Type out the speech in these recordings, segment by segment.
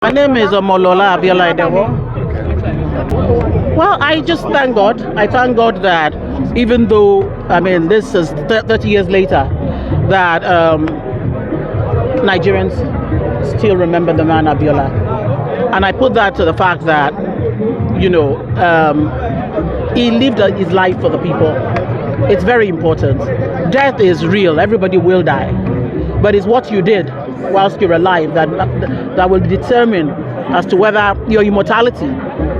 My name is Mko Abiola'S. Well, I just thank God. I thank God that even though, I mean, this is 30 years later, that Nigerians still remember the man Abiola. And I put that to the fact that, he lived his life for the people. It's very important. Death is real. Everybody will die. But it's what you did whilst you're alive that will determine as to whether your immortality.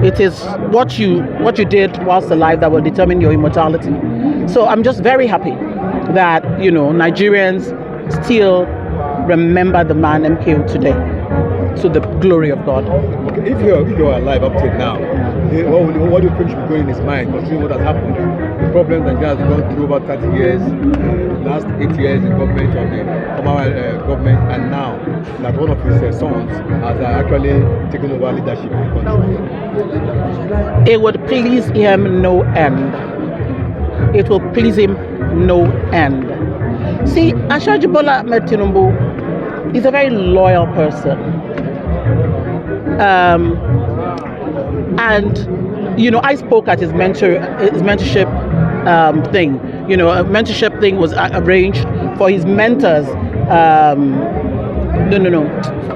It is what you did whilst alive that will determine your immortality. So I'm just very happy that Nigerians still remember the man MKO today, to the glory of God. Okay, if you're alive up till now, what do you think should be going in his mind, considering what has happened? The problems that he has gone through over 30 years, last 8 years in government of the former government, and now that one of his sons has actually taken over leadership in the country. It would please him no end. It will please him no end. See, Bola Ahmed Tinubu is a very loyal person. And I spoke at his mentorship thing. A mentorship thing was arranged for his mentors.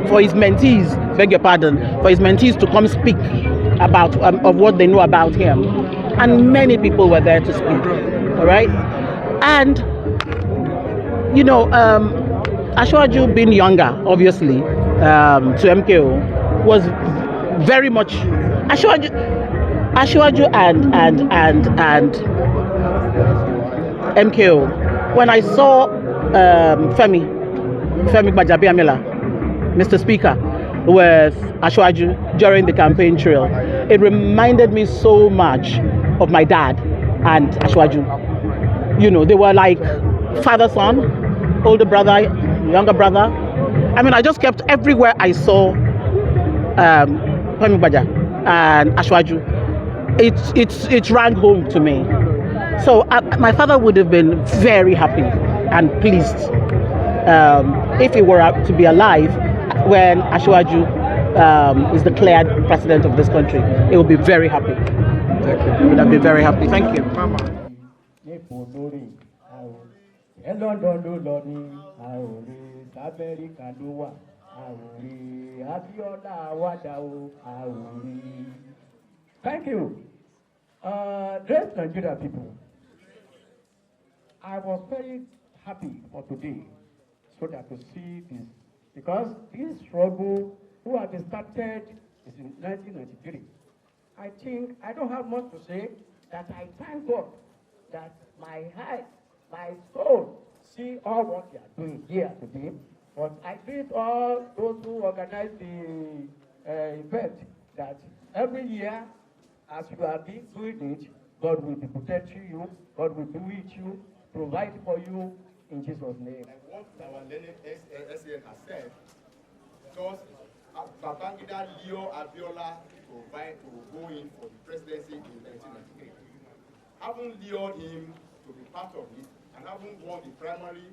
For his mentees, beg your pardon, for his mentees to come speak about of what they know about him, and many people were there to speak. All right, and Ashwaju being younger, obviously, to MKO was very much Ashwaju and MKO. When I saw Femi Gbajabiamila, Mr. Speaker, with Ashwaju during the campaign trail, it reminded me so much of my dad and Ashwaju. They were like father-son, older brother, younger brother. I mean, I just kept everywhere I saw Femi Gbaja and Ashwaju. It rang home to me. So my father would have been very happy and pleased if he were to be alive when Ashwaju is declared president of this country. He will be very happy. He would have been very happy. Thank you. Thank you. Great Nigeria people. I was very happy for today so that to see this, because this struggle who had started is in 1993. I think I don't have much to say, that I thank God that my heart, my soul see all what they are doing here today. But I greet all those who organize the event, that every year, as you have been doing it, God will be protecting you, God will be with you, provide for you in Jesus' name. And what our learned SAN has said, because Babangida Mko Abiola to go in for the presidency in 1993. Having lured him to be part of it and having won the primary,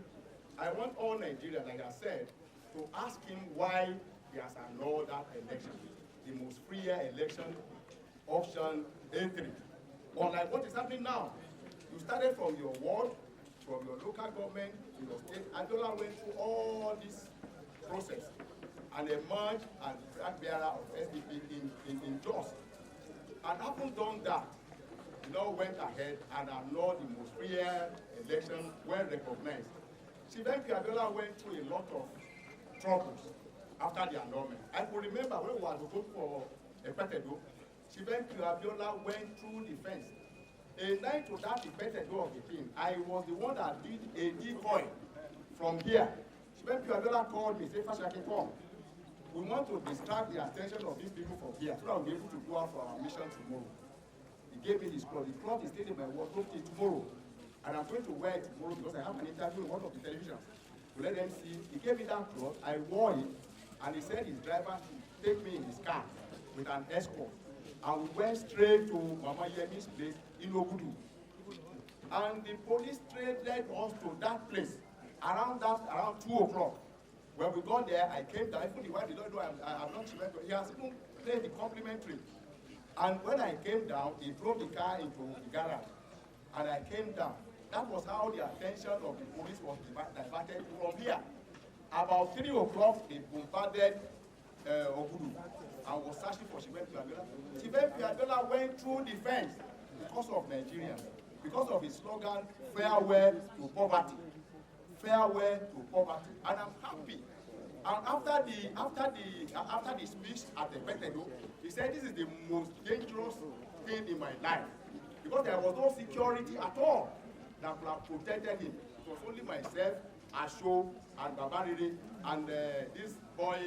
I want all Nigerians, like I said, to ask him why he has annulled that election, the most freer election option entry. Unlike what is happening now. You started from your ward, from your local government, to your state. Abiola went through all this process and emerged as the flag bearer of SDP in Jos. And having done that, he now went ahead and annulled the most fair election, well recognized. Mko Abiola went through a lot of troubles after the annulment. I could remember when we were to vote for Epetedo, Mko Abiola went through the fence. A night to that Epetedo of the team, I was the one that did a decoy from here. Mko Abiola called me, said, Fashaki, come. We want to distract the attention of these people from here so that we'll be able to go out for our mission tomorrow. He gave me this cloth. The cloth is still in my wardrobe till tomorrow. And I'm going to wear it tomorrow because I have an interview in one of the televisions to let them see. He gave me that cloth, I wore it, and he said his driver should take me in his car with an escort. And we went straight to Mama Yemi's place in Ogudu. And the police led us to that place around 2 o'clock. When we got there, I came down. Even the wife did not know I'm not children. He has even played the complimentary. And when I came down, he drove the car into the garage. And I came down. That was how the attention of the police was diverted from here. About 3 o'clock, they bombarded Ogudu and was searching for Mko Abiola'S. Mko Abiola'S went through the fence because of Nigerians, because of his slogan, farewell to poverty. Farewell to poverty. And I'm happy. And after the speech at the Betedo, he said this is the most dangerous thing in my life. Because there was no security at all that could have protected him. It was only myself, Asho, and Babariri, and this boy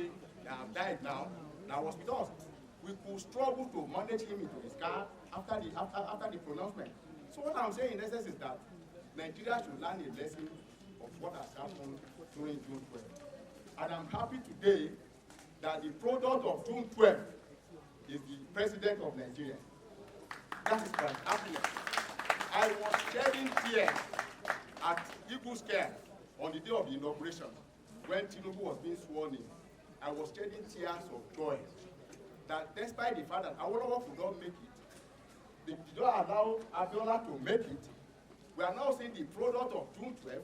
that have died now, that was with us. We could struggle to manage him into his car after the pronouncement. So what I'm saying in essence is that Nigeria should learn a lesson of what has happened during June 12th. And I'm happy today that the product of June 12th is the president of Nigeria. That is my happiness. I was shedding tears at Eagle Square on the day of the inauguration when Tinubu was being sworn in. I was shedding tears of joy that despite the fact that Awolowo could not make it, they did not allow Abiola to make it. We are now seeing the product of June 12th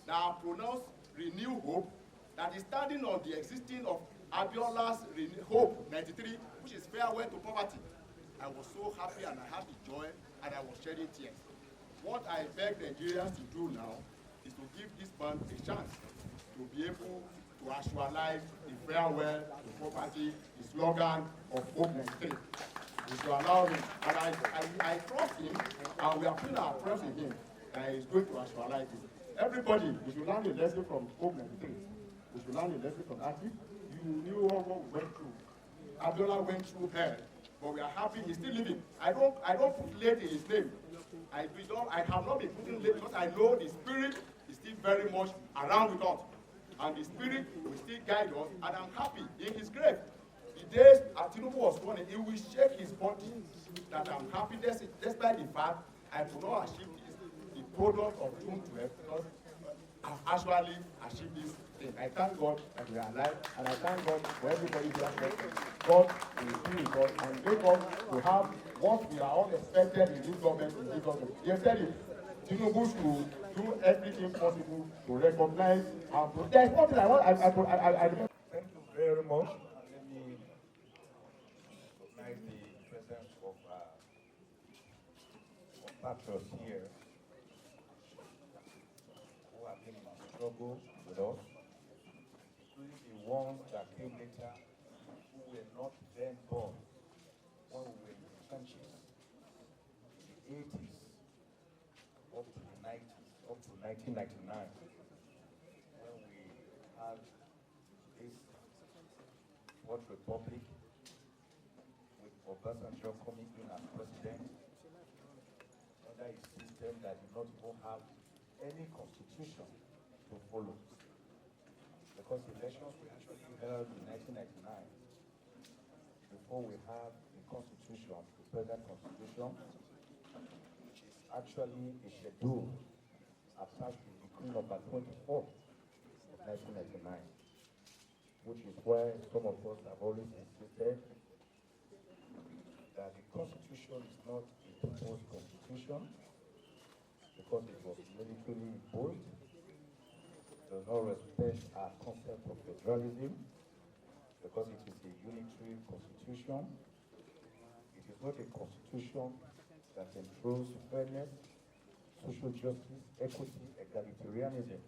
that are pronounced Renew Hope, that is standing on the existing of Abiola'S Hope 93, which is farewell to poverty. I was so happy and I had the joy and I was shedding tears. What I beg Nigerians to do now is to give this man a chance to be able to actualize the farewell to poverty, the slogan of Hope 93. We should allow him, and I trust him, and we are putting our trust in him that he is going to actualize it. Everybody, we should learn a lesson from Hope 93. We should learn a lesson from that. You knew what we went through. Abiola went through hell, but we are happy he's still living. I don't put late in his name. I have not been putting late because I know the spirit is still very much around with us. And the spirit will still guide us, and I'm happy in his grave. The days Tinubu was born, he will shake his body that I'm happy despite the fact I could not achieve this, the product of June 12 because I've actually achieved this thing. I thank God that we are alive, and I thank God for everybody who has helped us. God will be with us and make us to have what we are all expected in this government in this government. You said it. Tinubu should do everything possible to recognize and protect. What I want, Thank you very much. Let me recognize the presence of patrons here who have been in the struggle with us, including the ones that came later who were not then born when we were in the trenches, in the 80s, up to the 90s, up to 1999, when we had this Fourth Republic with Obasanjo coming in as president under a system that did not even have any constitution to follow. Because the elections were actually held in 1999 before we have the constitution, the present constitution, which is actually a schedule attached to decree number 24 of 1999, which is why some of us have always insisted that the constitution is not a people's constitution because it was militarily imposed, does not respect our concept of federalism because it is a unitary constitution. It is not a constitution that ensures fairness, social justice, equity, egalitarianism.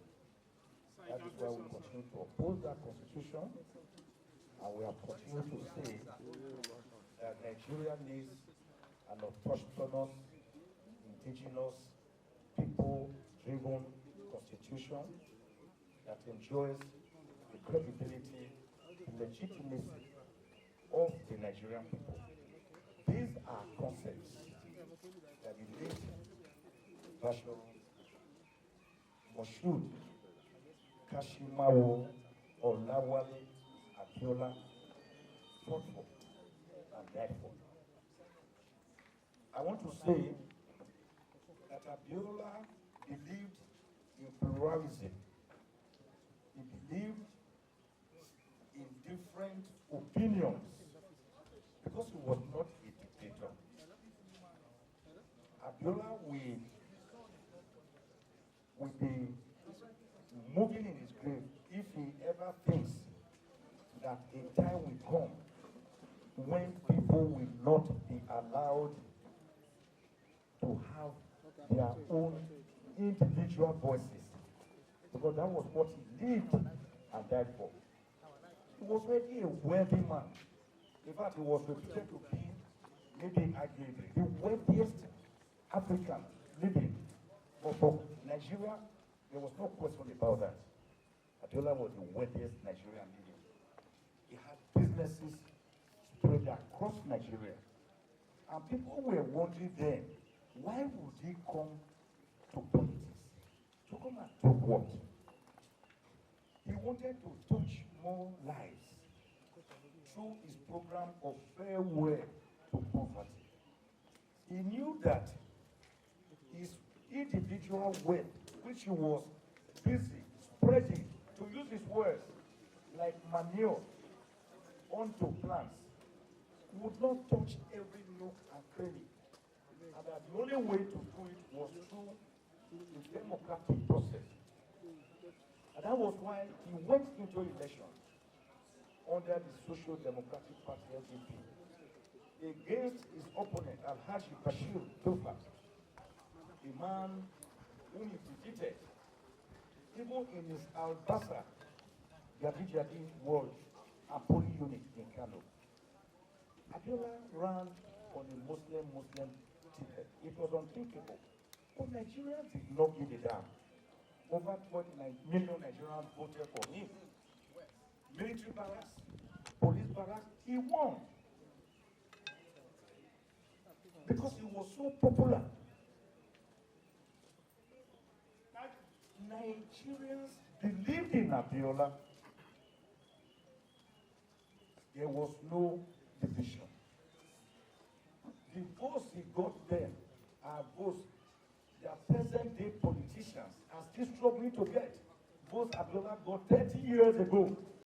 That is why we continue to oppose that constitution, and we have continued to say that Nigeria needs an autonomous, indigenous, people-driven constitution that enjoys the credibility, the legitimacy of the Nigerian people. These are concepts that the late Bashir Moshood Kashimawo Olawale Abiola fought for and died for. I want to say that Abiola believed in pluralism. He believed different opinions because he was not a dictator. Abiola will be moving in his grave if he ever thinks that a time will come when people will not be allowed to have their own individual voices. Because that was what he lived and died for. He was already a wealthy man. In fact, he was reputed to be maybe arguably the wealthiest African living. But for Nigeria, there was no question about that. Abiola was the wealthiest Nigerian living. He had businesses spread across Nigeria. And people were wondering then, why would he come to politics? To come and do what? He wanted to touch more lives through his program of farewell to poverty. He knew that his individual wealth, which he was busy spreading, to use his words, like manure onto plants, would not touch every nook and cranny. And that the only way to do it was through the democratic process. And that was why he went into election under the Social Democratic Party (SDP) against his opponent, Alhaji Bashir Tofa, a man whom he defeated, even in his Al-Basa Jadi ward and polling unit in Kano. Abiola ran on a Muslim ticket. It was unthinkable. But Nigerians did not give a damn. Over 29 million Nigerians voted for him. Military barracks, police barracks, he won. Because he was so popular. Nigerians believed in Abiola. There was no division. The votes he got then are votes that present-day politicians are still struggling to get. Votes Abiola got 30 years ago.